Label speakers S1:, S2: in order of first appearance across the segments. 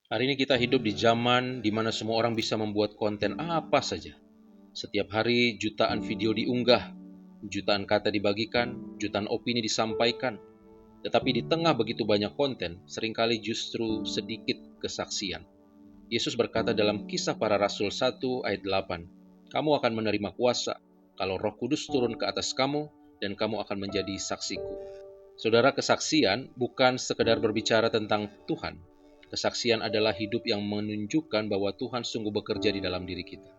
S1: Hari ini kita hidup di zaman di mana semua orang bisa membuat konten apa saja. Setiap hari jutaan video diunggah, jutaan kata dibagikan, jutaan opini disampaikan. Tetapi di tengah begitu banyak konten, seringkali justru sedikit kesaksian. Yesus berkata dalam Kisah Para Rasul 1 ayat 8, "Kamu akan menerima kuasa kalau Roh Kudus turun ke atas kamu dan kamu akan menjadi saksiku." Saudara, kesaksian bukan sekedar berbicara tentang Tuhan. Kesaksian adalah hidup yang menunjukkan bahwa Tuhan sungguh bekerja di dalam diri kita.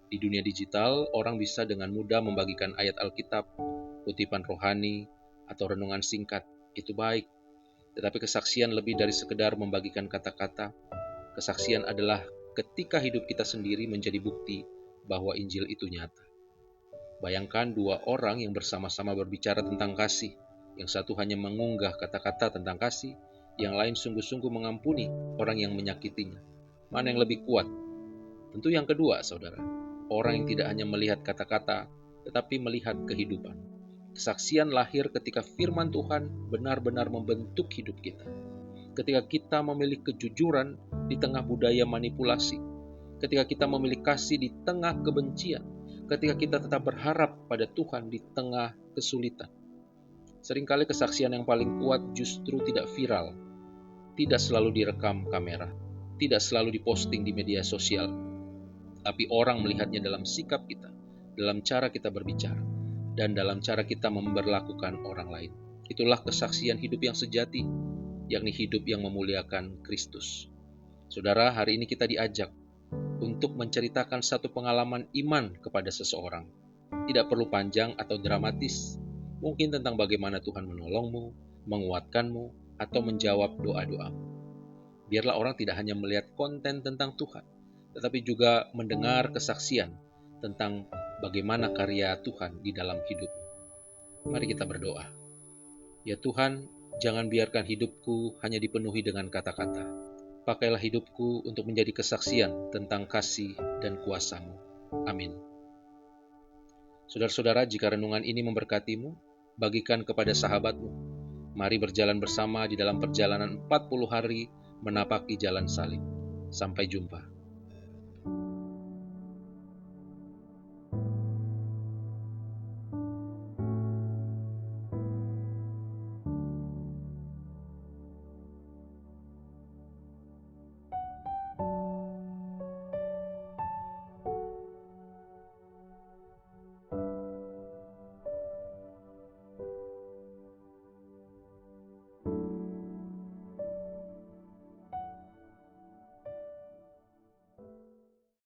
S1: Di dunia digital, orang bisa dengan mudah membagikan ayat Alkitab, kutipan rohani, atau renungan singkat. Itu baik, tetapi kesaksian lebih dari sekedar membagikan kata-kata. Kesaksian adalah ketika hidup kita sendiri menjadi bukti bahwa Injil itu nyata. Bayangkan dua orang yang bersama-sama berbicara tentang kasih. Yang satu hanya mengunggah kata-kata tentang kasih, yang lain sungguh-sungguh mengampuni orang yang menyakitinya. Mana yang lebih kuat? Tentu yang kedua, saudara. Orang yang tidak hanya melihat kata-kata, tetapi melihat kehidupan. Kesaksian lahir ketika firman Tuhan benar-benar membentuk hidup kita. Ketika kita memilih kejujuran di tengah budaya manipulasi. Ketika kita memilih kasih di tengah kebencian. Ketika kita tetap berharap pada Tuhan di tengah kesulitan. Seringkali kesaksian yang paling kuat justru tidak viral, tidak selalu direkam kamera, tidak selalu diposting di media sosial, tapi orang melihatnya dalam sikap kita, dalam cara kita berbicara, dan dalam cara kita memperlakukan orang lain. Itulah kesaksian hidup yang sejati, yakni hidup yang memuliakan Kristus. Saudara, hari ini kita diajak untuk menceritakan satu pengalaman iman kepada seseorang. Tidak perlu panjang atau dramatis, mungkin tentang bagaimana Tuhan menolongmu, menguatkanmu, atau menjawab doa-doamu. Biarlah orang tidak hanya melihat konten tentang Tuhan, tetapi juga mendengar kesaksian tentang bagaimana karya Tuhan di dalam hidup. Mari kita berdoa. Ya Tuhan, jangan biarkan hidupku hanya dipenuhi dengan kata-kata. Pakailah hidupku untuk menjadi kesaksian tentang kasih dan kuasa-Mu. Amin. Saudara-saudara, jika renungan ini memberkatimu, bagikan kepada sahabatmu. Mari berjalan bersama di dalam perjalanan 40 hari menapaki jalan salib. Sampai jumpa.